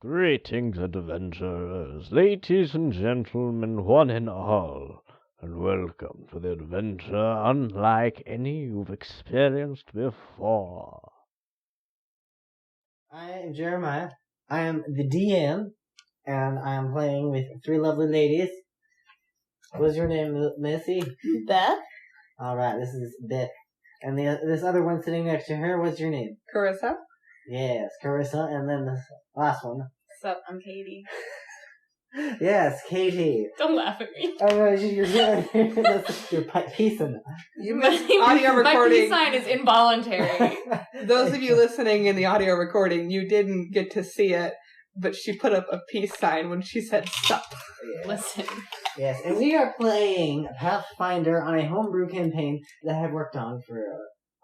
Greetings, adventurers, ladies and gentlemen, one and all, and welcome to the adventure unlike any you've experienced before. I am Jeremiah. I am the DM, and I am playing with three lovely ladies. What's your name, Missy? Beth? Alright, this is Beth. And this other one sitting next to her, what's your name? Carissa? Yes, Carissa, and then the last one. What's up? I'm Katie. Yes, Katie. Don't laugh at me. Oh no, you're piecing. My peace sign is involuntary. Those of you listening in the audio recording, you didn't get to see it, but she put up a peace sign when she said sup. Yeah. Listen. Yes, and we are playing Pathfinder on a homebrew campaign that I've worked on for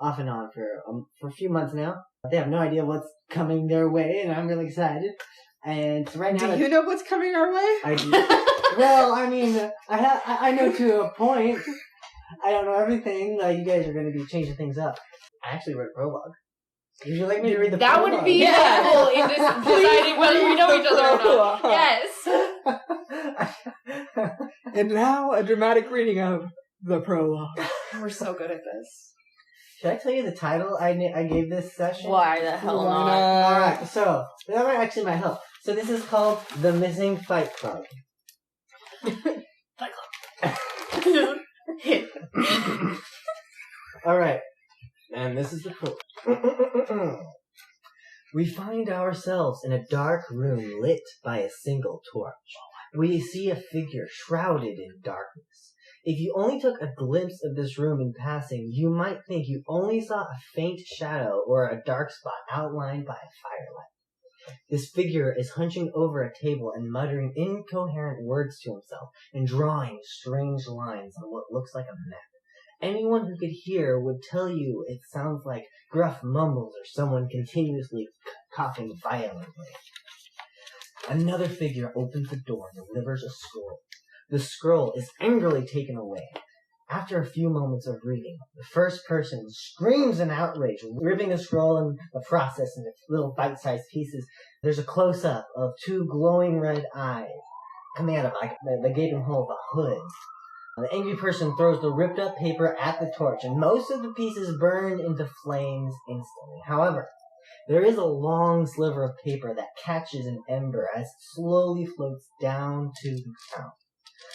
off and on for a few months now. They have no idea what's coming their way, and I'm really excited. And right now, do you know what's coming our way? I do. Well, I mean, I know to a point. I don't know everything. You guys are going to be changing things up. I actually wrote a prologue. Would you like me to read the that prologue? Would be helpful in deciding whether we know each other or not. Yes. And now a dramatic reading of the prologue. We're so good at this. Should I tell you the title I gave this session? Why the hell not? Alright, so that actually might help. So this is called The Missing Fight Club. Fight Club. Alright, and this is the prologue. We find ourselves in a dark room lit by a single torch. We see a figure shrouded in darkness. If you only took a glimpse of this room in passing, you might think you only saw a faint shadow or a dark spot outlined by a firelight. This figure is hunching over a table and muttering incoherent words to himself and drawing strange lines on what looks like a map. Anyone who could hear would tell you it sounds like gruff mumbles or someone continuously coughing violently. Another figure opens the door and delivers a scroll. The scroll is angrily taken away. After a few moments of reading, the first person screams in outrage, ripping the scroll in the process into little bite-sized pieces. There's a close-up of two glowing red eyes coming out of the gaping hole of a hood. The angry person throws the ripped-up paper at the torch, and most of the pieces burn into flames instantly. However, there is a long sliver of paper that catches an ember as it slowly floats down to the ground.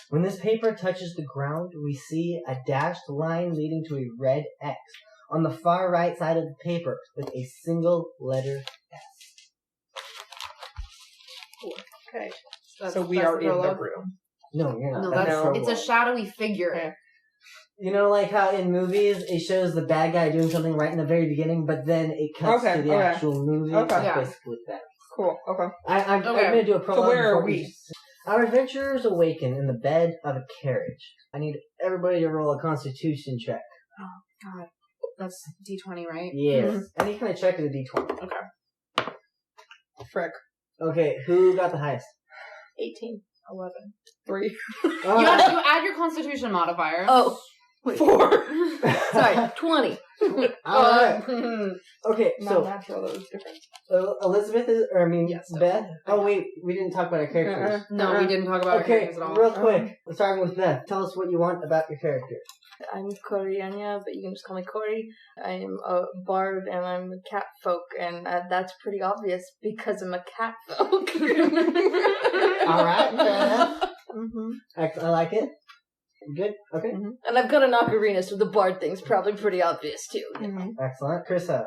When this paper touches the ground, we see a dashed line leading to a red X on the far right side of the paper with a single letter S. Okay. That's So we are in the room. No, you're not. No, That's no. it's a shadowy figure. Okay. You know, like how in movies it shows the bad guy doing something right in the very beginning, but then it cuts to the actual movie. Okay. It's Yeah. basically that. Cool, okay. I'm going to do a prologue. So where are before we? Our adventurers awaken in the bed of a carriage. I need everybody to roll a Constitution check. Oh, God. That's D20, right? Yes. Mm-hmm. Any kind of check is a D20. Okay. Frick. Okay, who got the highest? 18. 11. 3. You add your Constitution modifier. Oh. Wait. 4. Sorry, 20. Alright. Okay, Not so natural, that was different. Elizabeth Yes, Beth? Oh wait, we didn't talk about our characters. No, we didn't talk about our Okay, characters at all. real quick, starting with Beth. Tell us what you want about your character. I'm Coriana, but you can just call me Cory. I'm a bard and I'm a cat folk, and that's pretty obvious because I'm a cat folk. Alright, fair enough. Mm-hmm. I like it. Good, okay. Mm-hmm. And I've got an ocarina, so the bard thing's probably pretty obvious too. Mm-hmm. Excellent. Krista.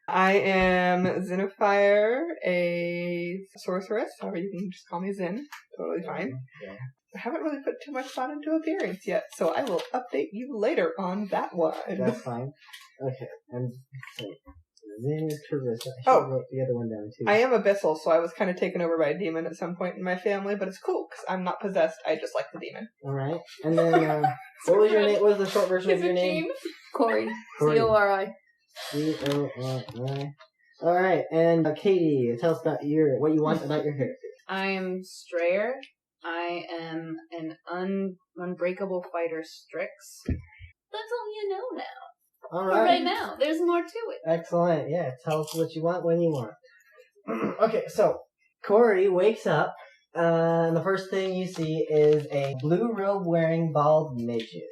I am Zenifire, a sorceress, or you can just call me Zen. Totally fine. Yeah. I haven't really put too much thought into appearance yet, so I will update you later on that one. That's fine. Okay, and so Zen is Carissa. I Oh. wrote the other one down too. I am abyssal, so I was kind of taken over by a demon at some point in my family, but it's cool because I'm not possessed. I just like the demon. Alright. And then, what was your name? What was the short version of your name? Cory. Cory. Cori. C-O-R-I. Alright, and Katie, tell us about what you want about your character. I'm Strayer. I am an unbreakable fighter Strix. That's all you know now. All For right. right now. There's more to it. Excellent. Yeah. Tell us what you want when you want. Okay. So Corey wakes up, and the first thing you see is a blue robe-wearing bald midget.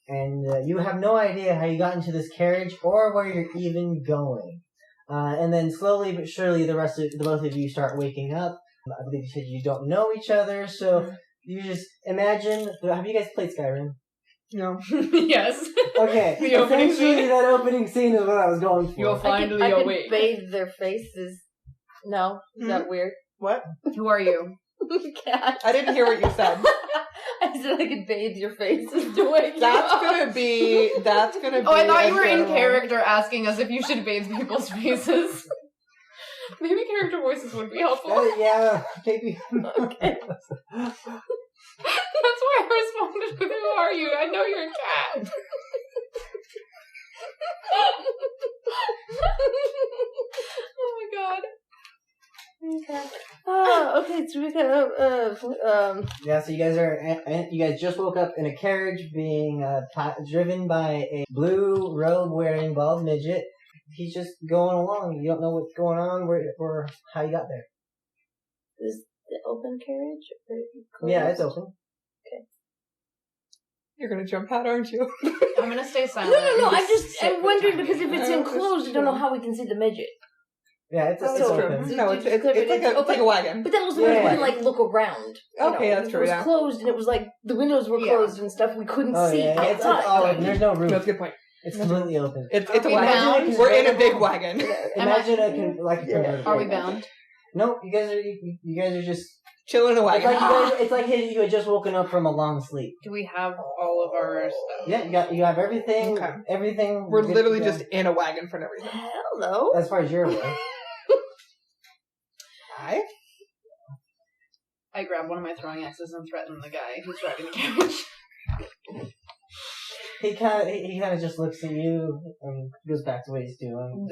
And you have no idea how you got into this carriage or where you're even going. And then slowly but surely the both of you start waking up. I believe you said you don't know each other, so you just imagine... Have you guys played Skyrim? No. Yes. Okay, The opening essentially scene. that opening scene is what I was going for. You'll finally I could awake. bathe their faces. No? Is that weird? What? Who are you? Cat. I didn't hear what you said. I said I could bathe your faces to wake you That's up. gonna be. Oh, I thought you were in general- character asking us if you should bathe people's faces. Maybe character voices would be helpful. Yeah, maybe. Okay. That's why I responded with, who are you? I know you're a cat. Oh my god. Okay. Oh, okay. So we got Yeah, so you guys just woke up in a carriage being driven by a blue robe-wearing bald midget. He's just going along. You don't know what's going on or how you got there. is the open carriage or closed? Yeah, it's open. You're gonna jump out, aren't you? I'm gonna stay No, silent. no. and I'm just sit I'm wondering with because if it's Oh, enclosed, I don't know how we can see the midget. Yeah, it's That's open. true. No, it's It's like a wagon. But that also Yeah. means we couldn't like look around. You Okay, know, that's if true, It was yeah. closed, and it was like the windows were Yeah. closed and stuff. We couldn't Oh, see yeah, it's outside. all open. There's no roof. That's a good point. It's completely open. It's Are a we wagon. bound? We're in a big wagon. Imagine a convertible. Are we bound? No, you guys are just. Chilling in a It's wagon. like it's like you had just woken up from a long sleep. Do we have all of our stuff? Yeah, you have everything. Okay. Everything. We're good to literally go. just in a wagon for everything. Hello. As far as you're aware. Hi. I grab one of my throwing axes and threaten the guy who's driving the carriage. He kind of just looks at you and goes back to what he's doing.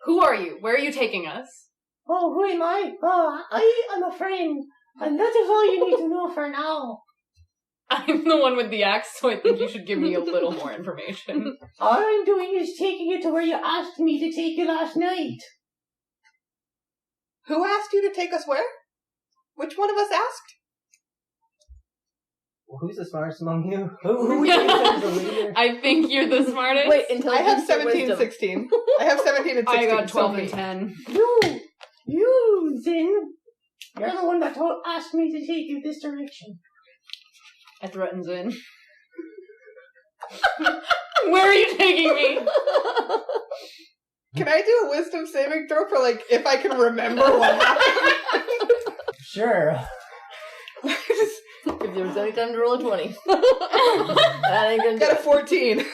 Who are you? Where are you taking us? Oh, who am I? Oh, I am a friend, and that is all you need to know for now. I'm the one with the axe, so I think you should give me a little more information. All I'm doing is taking you to where you asked me to take you last night. Who asked you to take us where? Which one of us asked? Who's the smartest among you? Who is the leader? I think you're the smartest. Wait, I intelligence have or 17 and wisdom? 16. I have 17 and 16. I got 12 so and me. 10. You, Zin. You're the one that asked me to take you this direction. I threaten Zin. Where are you taking me? Can I do a wisdom saving throw for, like, if I can remember what happened? Sure. If there was any time to roll a 20. That ain't gonna do Got a it. 14.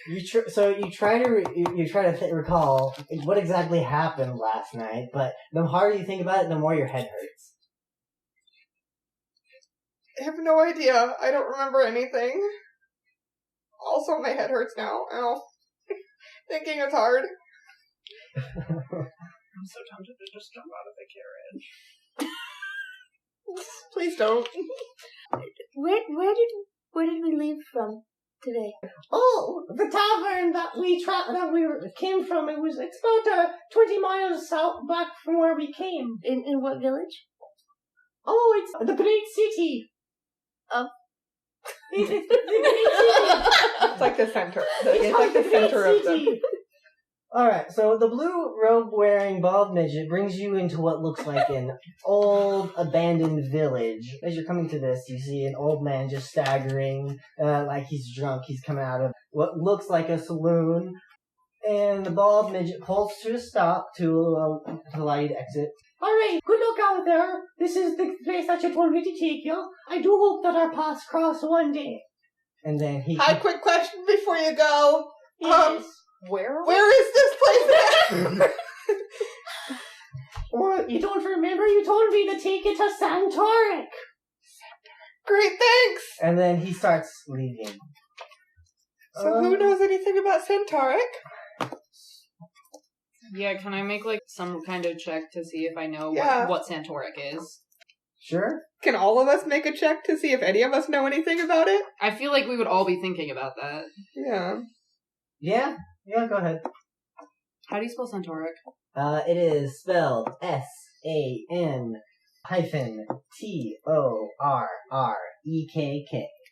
You try to recall what exactly happened last night, but the harder you think about it, the more your head hurts. I have no idea. I don't remember anything. Also, my head hurts now. Ow. Thinking it's hard. I'm so tempted to just jump out of the carriage. Please don't. Where did we leave from today? Oh, the tavern that we came from. It's about 20 miles south back from where we came. In what village? Oh, it's the great city. Oh. It's the great city. It's like the center. It's like the center of them. Alright, so the blue robe-wearing bald midget brings you into what looks like an old, abandoned village. As you're coming to this, you see an old man just staggering, like he's drunk. He's coming out of what looks like a saloon. And the bald midget pulls to a stop to allow you to exit. Alright, good luck out there. This is the place that you told me to take you. I do hope that our paths cross one day. And then he... Hi, quick question before you go. Yes. Where is this place at? Or you don't remember? You told me to take it to Santoric. Great, thanks. And then he starts leaving. So who knows anything about Centauric? Yeah, can I make, like, some kind of check to see if I know Yeah. what Santoric is? Sure. Can all of us make a check to see if any of us know anything about it? I feel like we would all be thinking about that. Yeah. Yeah, go ahead. How do you spell Santoric? It is spelled SAN-TORREKK.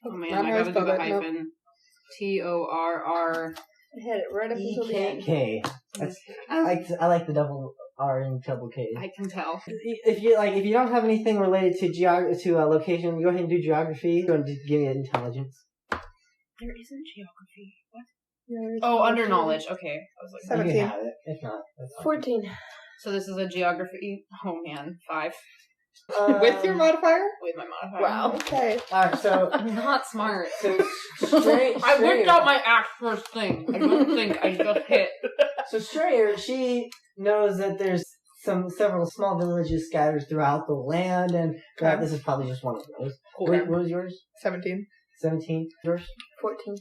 Oh man, I gotta do the hyphen. TORR. I had it right up until the end. EKK. I like the double R and double K. I can tell. If you don't have anything related to location, go ahead and do geography. Go and just give me an intelligence. There isn't geography. What? Oh, under knowledge. Okay. I was like, 17. You can have it. If not, that's fine. 14. so this is a geography. Oh man, 5 With your modifier? with my modifier. Wow. Okay. Alright, so I'm not smart. Strayer, I whipped out my axe first thing. I don't think I just hit. So Strayer, she knows that there's several small villages scattered throughout the land, and this is probably just one of those. Cool. What was yours? 17. 17. Yours? 14.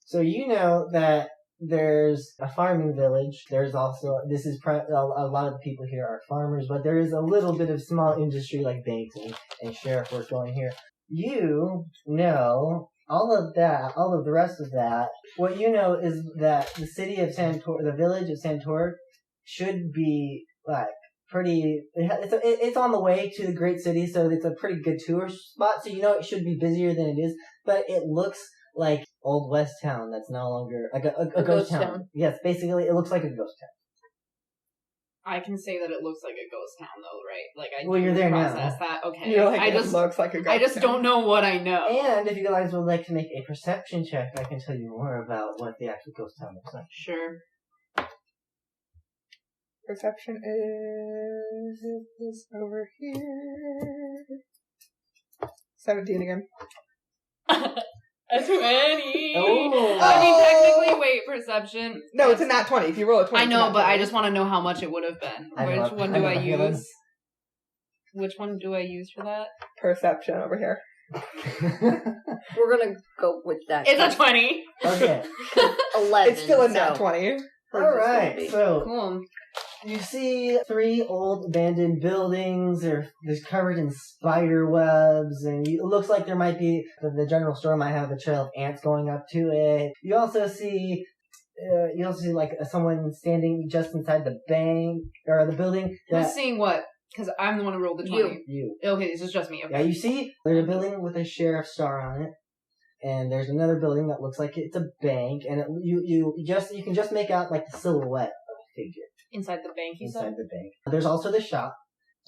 So you know that there's a farming village. There's also, a lot of the people here are farmers, but there is a little bit of small industry like banks and sheriff work going here. You know all of the rest of that. What you know is that the city of the village of Santor should be like pretty, it's on the way to the great city, so it's a pretty good tourist spot, so you know it should be busier than it is, but it looks like Old West Town that's no longer, like a ghost town. Yes, basically it looks like a ghost town. I can say that it looks like a ghost town, though, right? Like you're there process now. that. Okay, You're like, it looks like a ghost I just town. don't know what I know. And if you guys would like to make a perception check, I can tell you more about what the actual ghost town looks like. Sure. Perception is over here. 17 again. A 20. Oh. I mean, technically, wait, perception. No, it's a nat 20. If you roll a 20, I know, it's but a nat I 20. just want to know how much it would have been. Which one do I use? Which one do I use for that? Perception over here. We're gonna go with that. It's a 20. Okay. 11. It's still a nat 20. Alright, so Cool. you see 3 old abandoned buildings. They're covered in spider webs, and it looks like there might be, the general store might have a trail of ants going up to it. You also see like someone standing just inside the bank, or the building. Who's seeing what? Because I'm the one who rolled the 20. You. Okay, this is just me. Okay. Yeah, you see there's a building with a sheriff's star on it. And there's another building that looks like it's a bank, and you can just make out like the silhouette of a figure. Inside the bank, you Inside said? the bank. There's also the shop,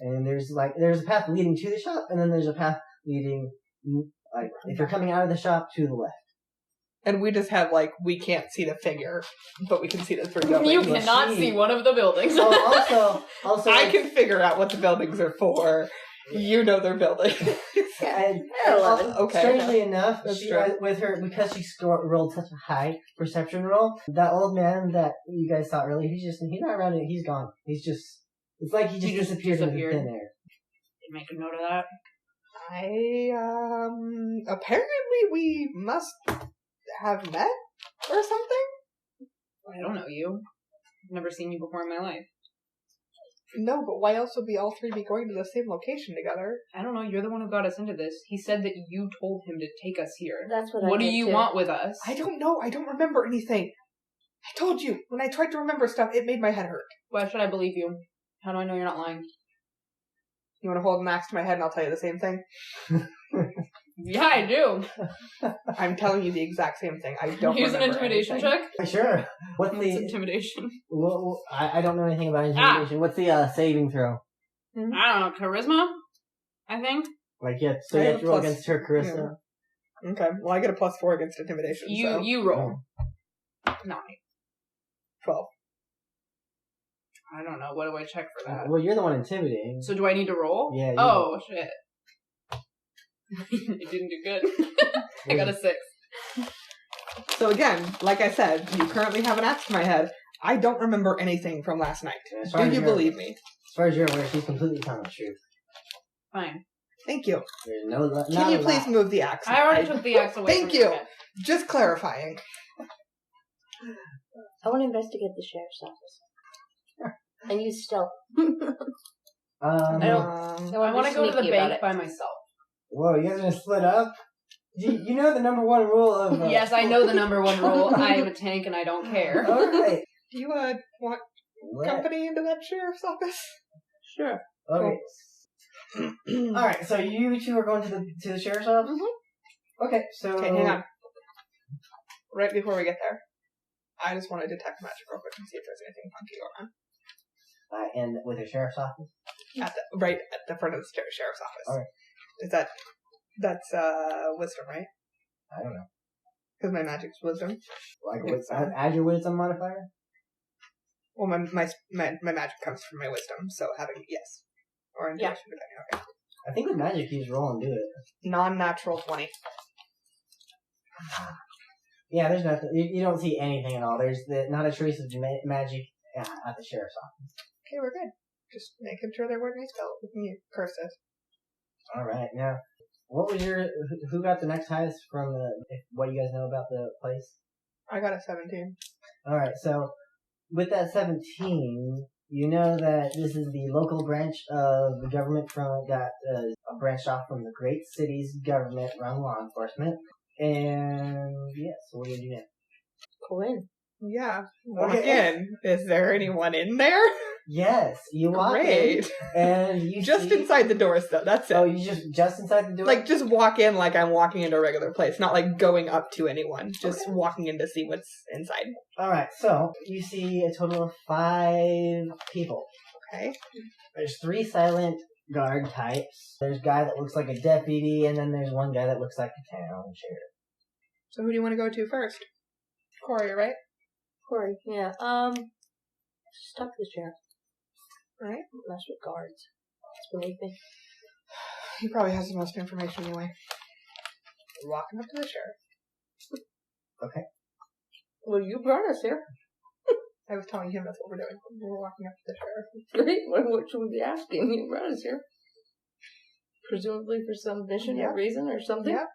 and there's a path leading to the shop, and then there's a path leading, like, if you're coming out of the shop, to the left. And we just have, we can't see the figure, but we can see the 3 buildings. You cannot see one of the buildings. Also, I can figure out what the buildings are for. You know their buildings. and 11. Okay. Strangely enough, That's she, true. with her, because she rolled such a high perception roll, that old man that you guys saw earlier, he's not around it. He's gone. It's like he just disappeared into thin air. Make a note of that. Apparently we must have met or something? I don't know you. I've never seen you before in my life. No, but why else would we all 3 be going to the same location together? I don't know. You're the one who got us into this. He said that you told him to take us here. That's what What I do did you too. want with us? I don't know. I don't remember anything. I told you, when I tried to remember stuff, it made my head hurt. Why should I believe you? How do I know you're not lying? You want to hold an axe to my head and I'll tell you the same thing? Yeah, I do. I'm telling you the exact same thing. I don't Use an remember intimidation anything. check? Sure. What's It's the... intimidation. Well, I don't know anything about intimidation. What's the saving throw? I don't know. Charisma? I think. Like, yeah, so I you have have to roll plus- against her charisma. Okay, well I get a +4 against intimidation, so You roll. 9. 12. I don't know. What do I check for that? Well, you're the one intimidating. So do I need to roll? Yeah, you Oh, shit. It didn't do good. I got a 6. So again, like I said, you currently have an axe to my head. I don't remember anything from last night. As far Do as you you're- believe me? As far as you're aware, she's completely telling the truth. Fine. Thank you. There's no... Can you please move the axe? I already took the axe away Thank from you. your head. Just clarifying. I want to investigate the sheriff's office. And use stealth. I want to go to the bank by myself. Whoa, you guys are gonna split up? You know the number 1 rule of... Yes, I know the number 1 rule. I am a tank and I don't care. Alright. Do you want company into that sheriff's office? Sure. Okay. All right. So you two are going to the sheriff's office. Mm-hmm. Okay. So Okay, hang on. Right before we get there, I just want to detect magic real quick and see if there's anything funky going on. And with the sheriff's office. Right at the front of the sheriff's office. All right. Is that's wisdom, right? I don't know. Because my magic's wisdom. Like add your wisdom modifier. Well, my magic comes from my wisdom, so having yes or intuition, depending. Okay. I think with magic you just roll and do it. Non-natural 20. Yeah, there's nothing. You don't see anything at all. There's not a trace of magic at the sheriff's office. Okay, we're good. Just making sure there weren't any spells with me curses. All right, now, what was who got the next highest from what you guys know about the place? I got a 17. All right, so with that 17, you know that this is the local branch of the government that branched off from the great city's government around law enforcement. And so what do you do now? Go in. Yeah. Walk in. Is there anyone in there? Yes, you walk in, and you just see... inside the doors, though. That's it. Oh, you just inside the door? Like, just walk in like I'm walking into a regular place. Not like going up to anyone. Just walking in to see what's inside. Alright, so you see a total of 5 people. Okay. There's 3 silent guard types. There's a guy that looks like a deputy, and then there's one guy that looks like a town sheriff. So who do you want to go to first? Corey, right? Corey, yeah. Just talk to the sheriff. Right? Mess with guards. It's beneath me. He probably has the most information anyway. We're walking up to the sheriff. Okay. Well, you brought us here. I was telling him that's what we're doing. We're walking up to the sheriff. Great. What should we be asking? You brought us here. Presumably for some mission or reason or something? Yeah.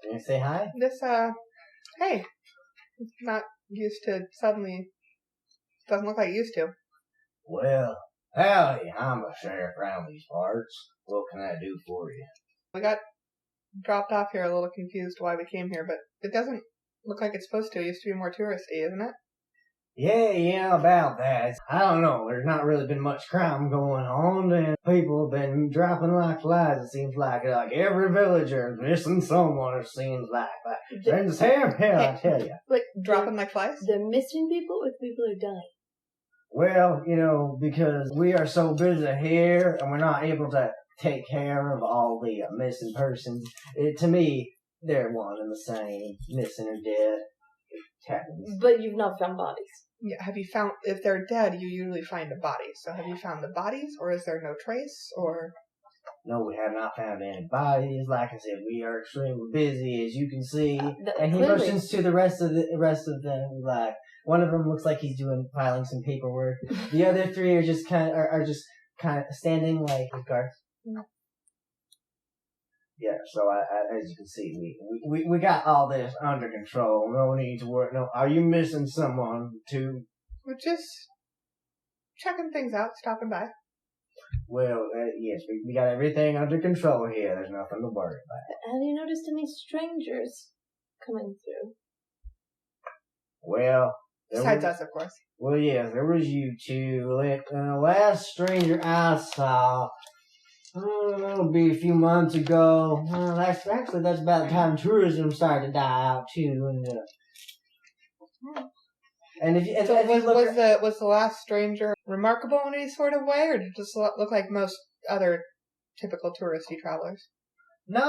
Can you say hi? Hey. Not used to suddenly... Doesn't look like it used to. Well, howdy, I'm a sheriff around these parts. What can I do for you? We got dropped off here a little confused why we came here, but it doesn't look like it's supposed to. It used to be more touristy, isn't it? Yeah, about that. I don't know. There's not really been much crime going on, and people have been dropping like flies. It seems like every villager is missing someone. It seems like in the same hell, I tell you. Like dropping like flies? They're missing people, or people are dying. Well, because we are so busy here, and we're not able to take care of all the missing persons. To me, they're one and the same, missing or dead. It happens. But you've not found bodies. Yeah, have you found, if they're dead, you usually find a body. So have you found the bodies, or is there no trace, or? No, we have not found any bodies. Like I said, we are extremely busy, as you can see. And he motions to the rest of them, like, one of them looks like he's filing some paperwork. The other 3 are just kind of standing like with guards. Yeah, so as you can see, we got all this under control. No need to worry. No, are you missing someone too? We're just checking things out, stopping by. Well, yes, we got everything under control here. There's nothing to worry about. Have you noticed any strangers coming through? Well, besides us, of course. Well, yes, there was you two. The last stranger I saw. It'll be a few months ago. That's about the time tourism started to die out too. Was the last stranger remarkable in any sort of way, or did it just look like most other typical touristy travelers? No,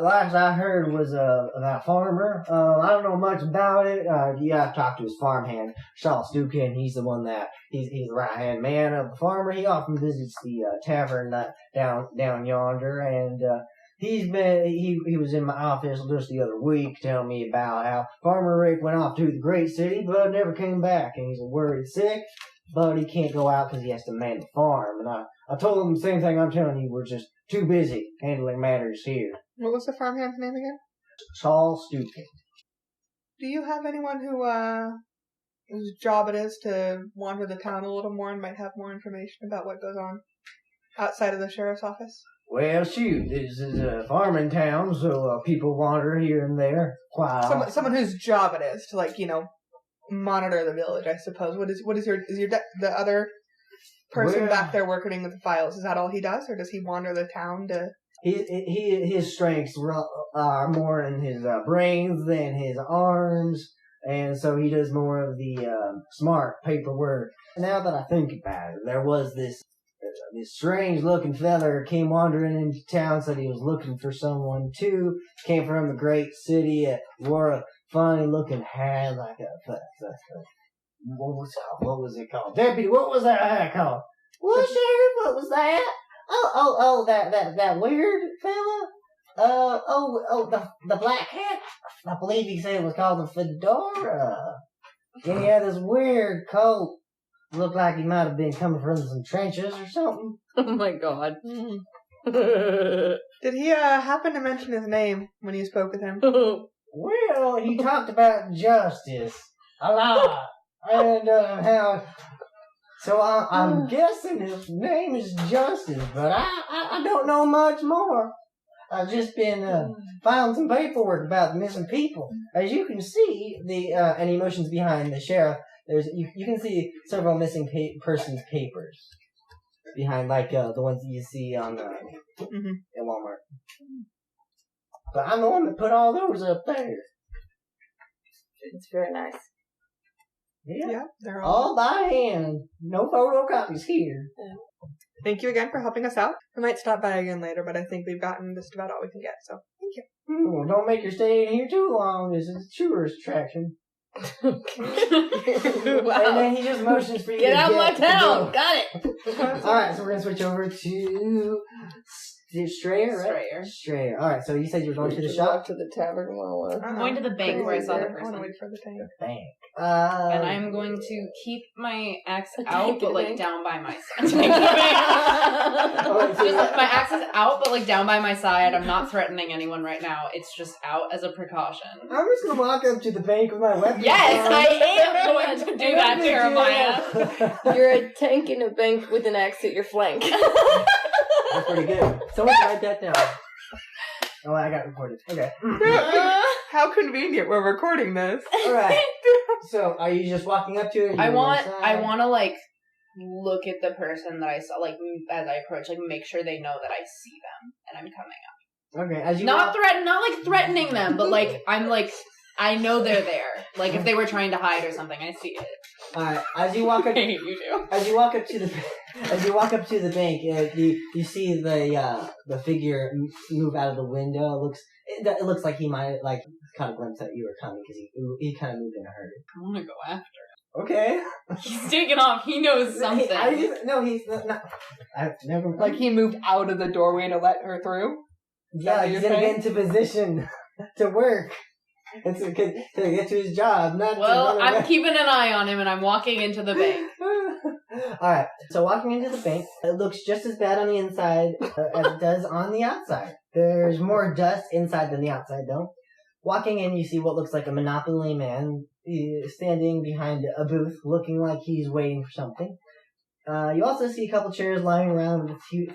last I heard was that farmer. I don't know much about it. You have to talk to his farmhand, Shaw Stukin. He's the one he's the right hand man of the farmer. He often visits the tavern down yonder, and he was in my office just the other week telling me about how Farmer Rick went off to the great city, but never came back, and he's worried sick, but he can't go out because he has to man the farm. And I told him the same thing I'm telling you. We're just too busy handling matters here. What was the farmhand's name again? Saul Stukin. Do you have anyone whose job it is to wander the town a little more and might have more information about what goes on outside of the sheriff's office? Well, shoot, this is a farming town, so people wander here and there quite often. Someone whose job it is to, monitor the village, I suppose. What is the other person back there working with the files? Is that all he does, or does he wander the town to? His strengths are more in his brains than his arms, and so he does more of the smart paperwork. Now that I think about it, there was this strange-looking fella came wandering into town, said he was looking for someone too. Came from a great city, wore a funny-looking hat like a what was it called? Deputy, what was that hat called? Well, Sheriff, what was that? Oh, that weird fella? The black hat? I believe he said it was called a fedora. And he had this weird coat. Looked like he might have been coming from some trenches or something. Oh my god. Did he happen to mention his name when you spoke with him? Well, he talked about justice a lot. And how... So I'm guessing his name is Justice, but I don't know much more. I've just been filing some paperwork about the missing people. As you can see, and he motions behind the sheriff. You can see several missing persons papers behind, like the ones that you see on at Walmart. But I'm the one that put all those up there. It's very nice. Yeah, they're all by hand. No photocopies here. Yeah. Thank you again for helping us out. We might stop by again later, but I think we've gotten just about all we can get, so thank you. Well, don't make your stay in here too long. This is a tourist attraction. Wow. And then he just motions for you get to out of my town. Go. Got it. Alright, so we're going to switch over to Strayer, right? Strayer. Alright, so you said you were going to the shop? To the tavern while I'm going to the bank where I saw the person. I want to wait for the tank. The bank. And I'm going to keep my axe out, but like down by my side. My axe is out, but like down by my side. I'm not threatening anyone right now. It's just out as a precaution. I'm just going to walk up to the bank with my weapon. Yes, I am going to do that, Jeremiah. You're a tank in a bank with an axe at your flank. That's pretty good. Someone write that down. Oh, I got recorded. Okay. How convenient. We're recording this. Alright. So, are you just walking up to it? I want to like look at the person that I saw, like as I approach, like make sure they know that I see them and I'm coming up. Okay, as you not like threatening them, but like I'm like I know they're there. Like if they were trying to hide or something, I see it. Alright, as you walk up, you do. As you walk up to the bank, you see the figure move out of the window. It looks like he might like kind of glimpse that you were coming because he kind of moved in a hurry. I want to go after him. Okay. He's taking off. He knows something. He's not. I've never. Like he moved out of the doorway to let her through. Yeah, he's gonna get into position to work. And to get to his job, I'm keeping an eye on him, and I'm walking into the bank. Alright, so walking into the bank, it looks just as bad on the inside as it does on the outside. There's more dust inside than the outside, though. Walking in, you see what looks like a Monopoly man standing behind a booth, looking like he's waiting for something. You also see a couple chairs lying around with a few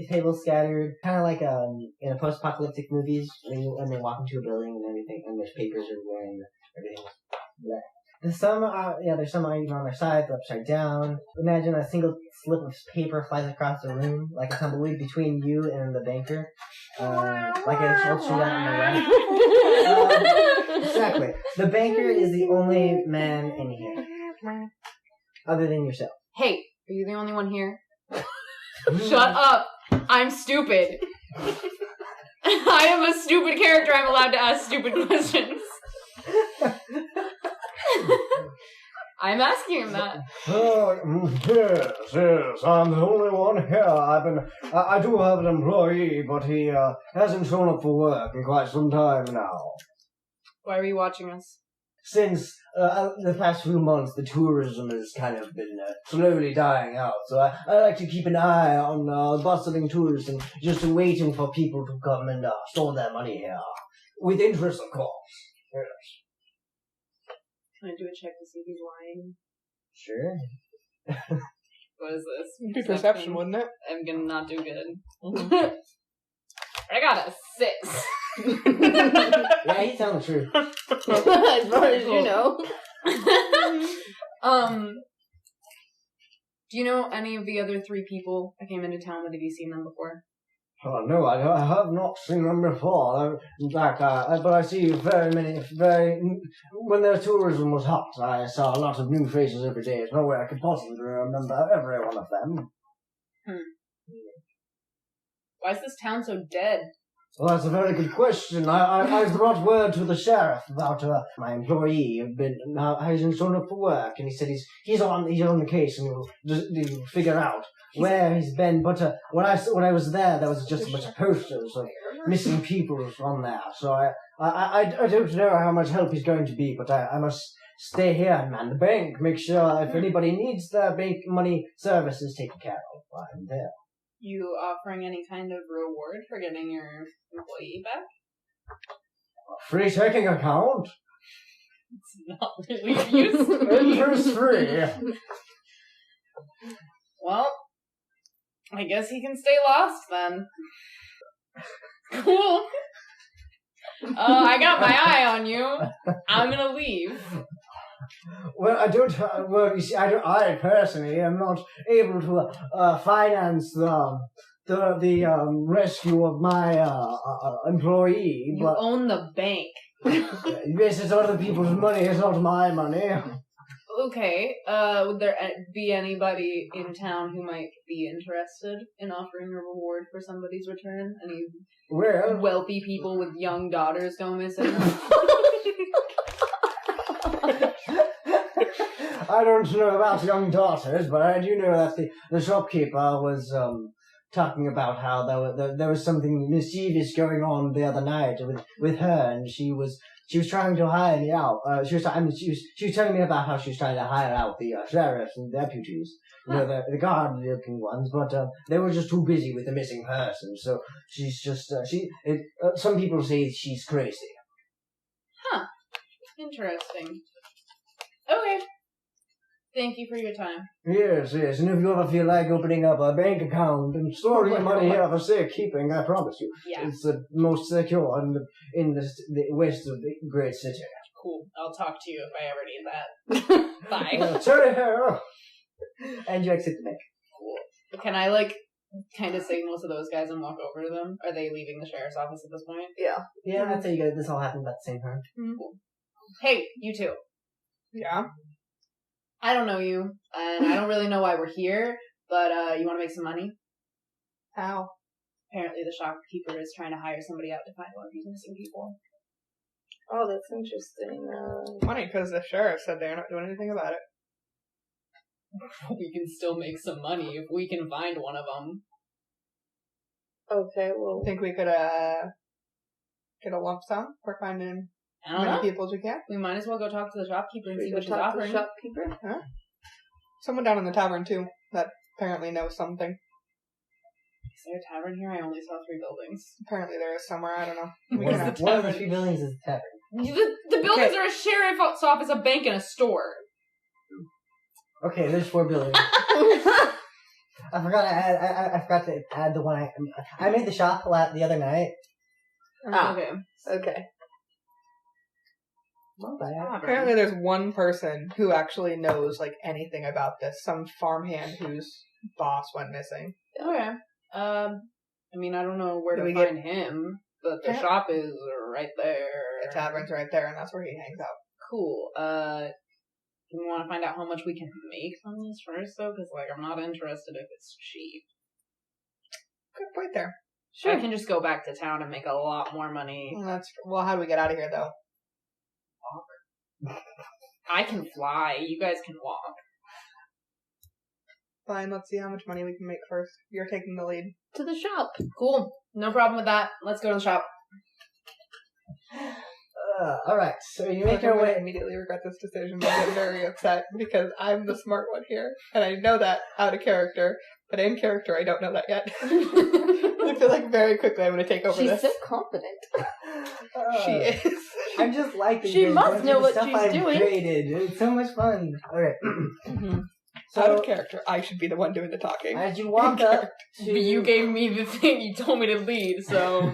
tables scattered, kind of like in a post-apocalyptic movies when they walk into a building and everything, and there's papers everywhere and everything. There's some are even on their sides, upside down. Imagine a single slip of paper flies across the room, like a tumbleweed between you and the banker, like a short shootout on the left. Exactly. The banker is the only man in here, other than yourself. Hey. Are you the only one here? Shut up! I'm stupid. I am a stupid character. I'm allowed to ask stupid questions. I'm asking him that. Yes, I'm the only one here. I do have an employee, but he hasn't shown up for work in quite some time now. Why were you watching us? Since the past few months, the tourism has kind of been slowly dying out, so I like to keep an eye on bustling tourists and just waiting for people to come and store their money here. With interest, of course. Yes. Can I do a check to see if he's lying? Sure. What is this? It'd be perception, wouldn't it? I'm gonna not do good. I got a 6. Yeah, he's telling the truth. As far as you know. Do you know any of the other 3 people I came into town with? Have you seen them before? Oh, no, I have not seen them before. In fact, but I see very many, when their tourism was hot, I saw a lot of new faces every day. There's no way I could possibly remember every one of them. Why is this town so dead? Well, that's a very good question. I brought word to the sheriff about my employee. He's shown up for work, and he said he's on the case, and he'll figure out where he's been. But when I was there was just a bunch of posters of missing people on there. So I don't know how much help he's going to be, but I must stay here and man the bank. Make sure if anybody needs their bank money services taken care of, I'm there. You offering any kind of reward for getting your employee back? Free checking account. It's not really useful. Interest free. Well, I guess he can stay lost then. Cool. I got my eye on you. I'm gonna leave. Well, you see, I personally am not able to finance the rescue of my employee. You own the bank. Yes, it's other people's money. It's not my money. Okay. Would there be anybody in town who might be interested in offering a reward for somebody's return? Any wealthy people with young daughters go missing? I don't know about young daughters, but I do know that the shopkeeper was talking about how there was something mischievous going on the other night with her, and she was trying to hire me out. She was telling me about how she was trying to hire out the sheriffs and deputies, the guard-looking ones, but they were just too busy with the missing person. So she's just some people say she's crazy. Huh. Interesting. Okay. Thank you for your time. Yes, and if you ever feel like opening up a bank account and storing your money here for safekeeping, I promise you, it's the most secure in the west of the great city. Cool. I'll talk to you if I ever need that. Bye. Sorry, her. And you exit the bank. Cool. Can I, kind of signal to those guys and walk over to them? Are they leaving the sheriff's office at this point? Yeah. Yeah, I'd say you guys, this all happened at the same time. Cool. Hey, you two. Yeah. I don't know you, and I don't really know why we're here, but you want to make some money? How? Apparently the shopkeeper is trying to hire somebody out to find one of these missing people. Oh, that's interesting. Funny, because the sheriff said they're not doing anything about it. We can still make some money if we can find one of them. Okay, well... Think we could get a lump sum for finding I don't many know. people as we can? We might as well go talk to the shopkeeper and see what she's talk to offering. the shopkeeper? Huh? Someone down in the tavern, too, that apparently knows something. Is there a tavern here? I only saw 3 buildings. Apparently there is somewhere, I don't know. Where's the One of the tavern? 3 buildings is the tavern. The buildings are a sheriff's office, a bank, and a store. Okay, there's 4 buildings. I forgot to add the one I made the shop the other night. Okay. Okay. Apparently there's one person who actually knows, anything about this. Some farmhand whose boss went missing. Okay. I don't know where Do to we find him, but the shop is right there. The tavern's right there, and that's where he hangs out. Cool. Do we want to find out how much we can make from this first, though? Because, I'm not interested if it's cheap. Good point there. Sure. I can just go back to town and make a lot more money. Well, how do we get out of here, though? Walk. I can fly. You guys can walk. Fine, let's see how much money we can make first. You're taking the lead. To the shop. Cool. No problem with that. Let's go to the shop. Alright, so you make your I way... immediately regret this decision and get very upset because I'm the smart one here. And I know that out of character, but in character I don't know that yet. I feel very quickly I'm going to take over She's this. so confident. She is. I'm just liking She this. must know what stuff she's I've doing. created. It's so much fun. Alright. So, out of So, character, I should be the one doing the talking. as you walk up to... You gave me the thing. You told me to lead, so...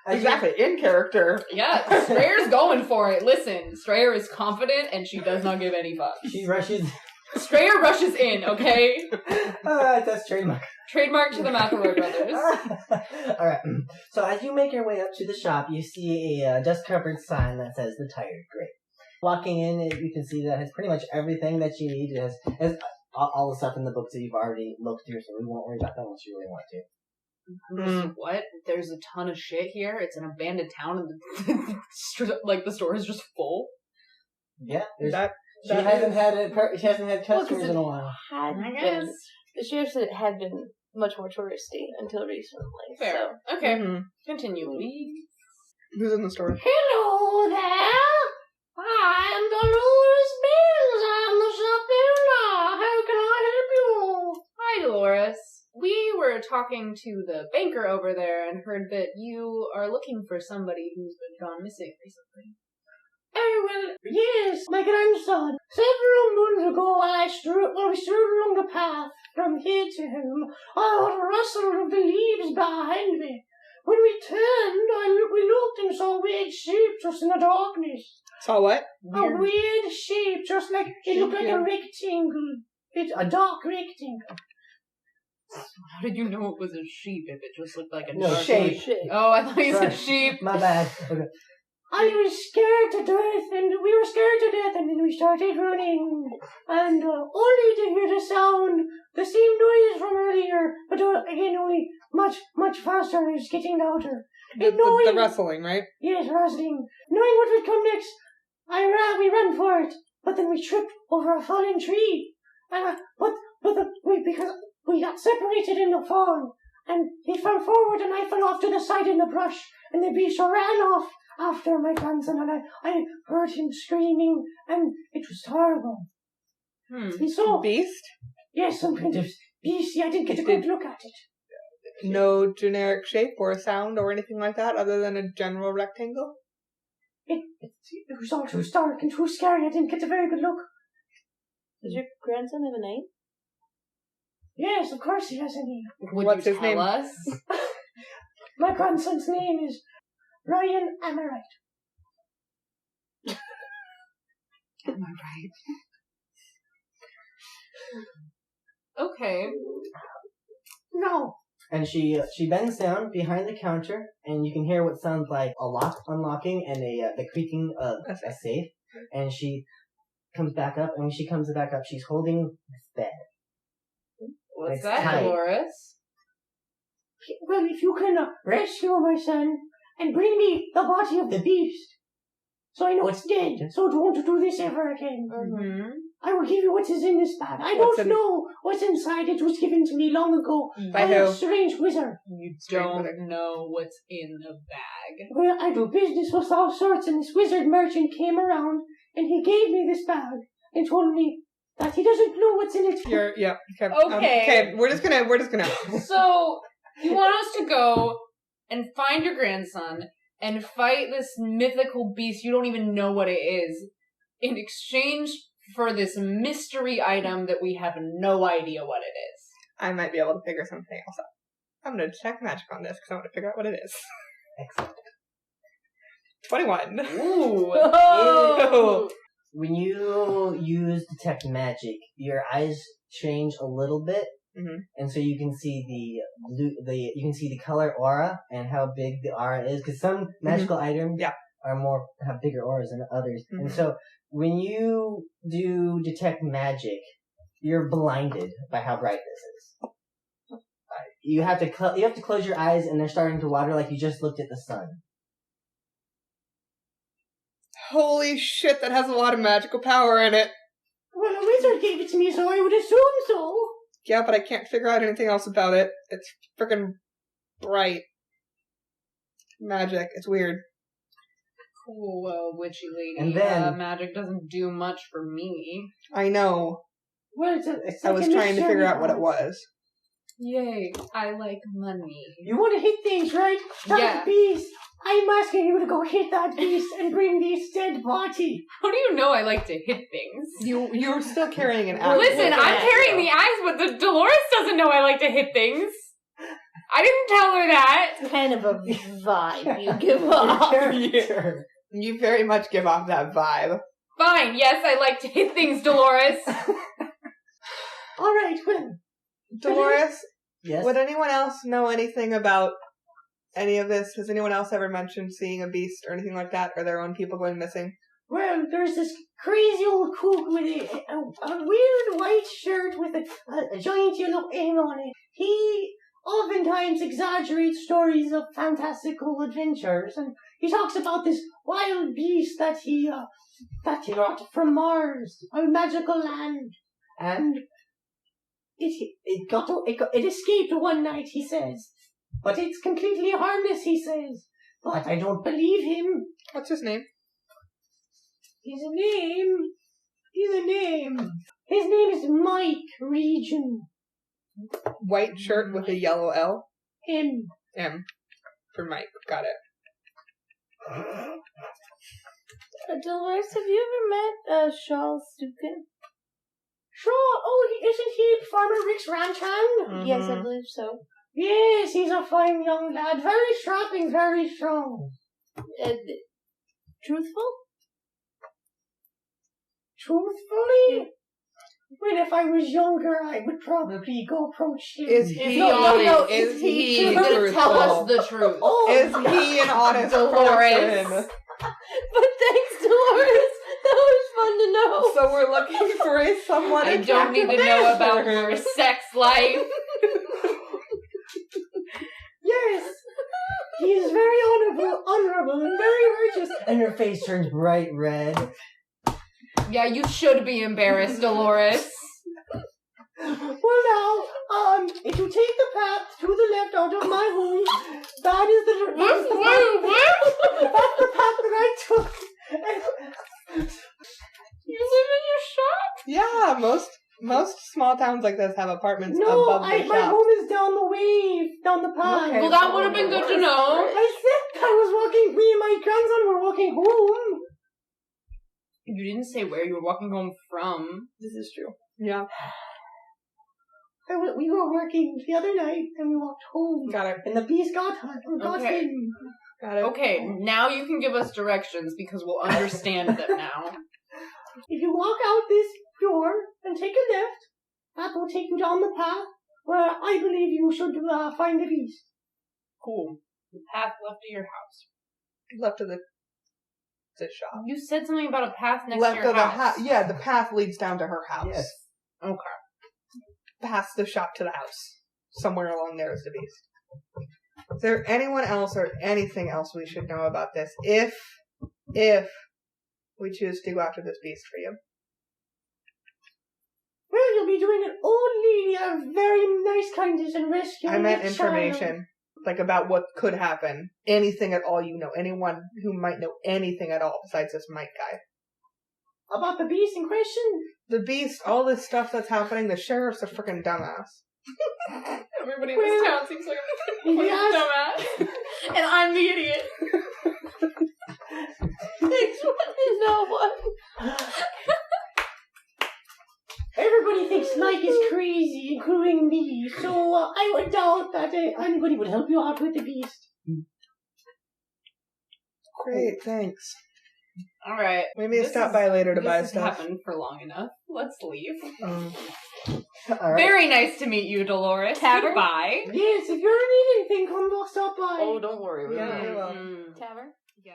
Exactly, in character. Yeah, Strayer's going for it. Listen, Strayer is confident and she does not give any fucks. She rushes. Strayer rushes in, okay? Alright, that's trademark. Trademark to the McElroy brothers. Alright, so as you make your way up to the shop, you see a dust-covered sign that says The Tired Grape. Walking in, you can see that it has pretty much everything that you need. It has all the stuff in the books that you've already looked through, so we won't worry about that unless you really want to. What? There's a ton of shit here. It's an abandoned town, and the store is just full. Yeah, she hasn't had customers in a while. The sheriff said it had been much more touristy until recently. Fair. So. Okay. Continue, please. Who's in the store? Hello there. I'm Dolores Mills. I'm the shop owner. How can I help you? Hi, Dolores. We were talking to the banker over there and heard that you are looking for somebody who's been gone missing recently. Oh, well, yes, my grandson. Several months ago, I strode along the path from here to home. I heard a rustle of the leaves behind me. When we turned, we looked and saw a weird shape just in the darkness. Saw what? A weird shape, just like, it looked like a rectangle. It's a dark rectangle. How did you know it was a sheep if it just looked like a No, dark shape. Oh, I thought you said Sorry. sheep. My bad. Okay. I was scared to death, and we were scared to death, and then we started running. And only to hear the sound, the same noise from earlier, but again, only much faster. It was getting louder. The rustling, right? Yes, rustling. Knowing what would come next, we ran for it, but then we tripped over a fallen tree. Because we got separated in the fall, and he fell forward, and I fell off to the side in the brush, and the beast ran off after my grandson, and I heard him screaming, and it was horrible. And so, Beast? yes, some kind of beast. I didn't get a good look at it. No generic shape or sound or anything like that other than a general rectangle? It was all too stark and too scary. I didn't get a very good look. Does your grandson have a name? Yes, of course he has a name. What's his name? Us? My grandson's name is Ryan Amorite. Am I right? Okay. No. And she bends down behind the counter, and you can hear what sounds like a lock unlocking and the creaking of a safe. And she comes back up, and when she comes back up, she's holding this bed. What's It's that, tight. Dolores? Well, if you can rescue my son and bring me the body of the beast, so I know it's dead, so don't do this ever again. Mm-hmm. I will give you what is in this bag. I don't know what's inside. It was given to me long ago By by a who? strange wizard. You don't know what's in the bag. Well, I do business with all sorts, and this wizard merchant came around, and he gave me this bag and told me that he doesn't know what's in it. Okay. Okay. We're just gonna. So, you want us to go and find your grandson and fight this mythical beast you don't even know what it is in exchange for this mystery item that we have no idea what it is. I might be able to figure something else out. I'm gonna check magic on this because I want to figure out what it is. Excellent. 21. Ooh. Oh. When you use detect magic, your eyes change a little bit, and so you can see you can see the color aura and how big the aura is. Because some magical items have bigger auras than others, and so when you do detect magic, you're blinded by how bright this is. You have to close your eyes, and they're starting to water like you just looked at the sun. Holy shit, that has a lot of magical power in it. Well, a wizard gave it to me, so I would assume so. Yeah, but I can't figure out anything else about it. It's freaking bright. Magic. It's weird. Cool, witchy lady. And then magic doesn't do much for me. I know. Well, I was trying to figure out what it was. Yay, I like money. You want to hit things, right? That beast. I'm asking you to go hit that beast and bring this dead body. How do you know I like to hit things? You're still carrying an axe. Listen, I'm carrying the axe, but the Dolores doesn't know I like to hit things. I didn't tell her that. It's kind of a vibe you give off. You very much give off that vibe. Fine, yes, I like to hit things, Dolores. All right, well. Dolores, Yes. would anyone else know anything about any of this? Has anyone else ever mentioned seeing a beast or anything like that? Or their own people going missing? Well, there's this crazy old cook with a weird white shirt with a giant yellow M on it. He oftentimes exaggerates stories of fantastical adventures, and he talks about this wild beast that he got from Mars, a magical land, and it escaped one night, he says, but it's completely harmless, he says. But I don't believe him. What's his name? He's a name. His name is Mike Region. White shirt with a yellow L? M. M. For Mike. Got it. Dolores, have you ever met Shaw Stukin? Sure. Oh, isn't he Farmer Rick's ranch hand? Yes, I believe so. Yes, he's a fine young lad. Very strapping, very strong. Truthful? Truthfully? Well, if I was younger, I would probably go approach him. Is he honest? Is he He's gonna truthful? tell us the truth. Is he an honest Dolores. person? But thanks, Dolores. That was fun to know. So we're looking for someone. I don't need to know about your sex life. Yes. He is very honorable, and very righteous. And her face turns bright red. Yeah, you should be embarrassed, Dolores. Well, now, if you take the path to the left out of my home, that is the that's the path that I took. You live in your shop? Yeah, most small towns like this have apartments No, above the my shop. home is down the way, down the path. Okay. Well, that would have been good to know. I said I was walking. Me and my grandson were walking home. You didn't say where you were walking home from. This is true. Yeah. We were working the other night, and we walked home. Got it. And the beast got Okay. him. Got it. Okay, now you can give us directions because we'll understand them now. If you walk out this door and take a left, that will take you down the path where I believe you should find the beast. Cool. The path left of your house. Left of the shop. You said something about a path next Left to your of the house. Yeah, the path leads down to her house. Yes. Okay. Past the shop to the house. Somewhere along there is the beast. Is there anyone else or anything else we should know about this? If we choose to go after this beast for you. Well, you'll be doing it only very nice kindness and rescuing I meant a child. information. Like about what could happen. Anything at all you know. Anyone who might know anything at all besides this Mike guy. About the beast in question? The beast, all this stuff that's happening, the sheriff's a freaking dumbass. Everybody in this town seems like a dumbass. And I'm the idiot. No one. Everybody thinks Mike is crazy, including me, so I would doubt that anybody would help you out with the beast. Great, thanks. Alright. We may stop by later to buy stuff. This has happened for long enough. Let's leave. All right. Very nice to meet you, Dolores. Tavern? Goodbye. Yes, if you ever need anything, come stop by. Oh, don't worry. Yeah, we will. Mm. Tavern? Yeah.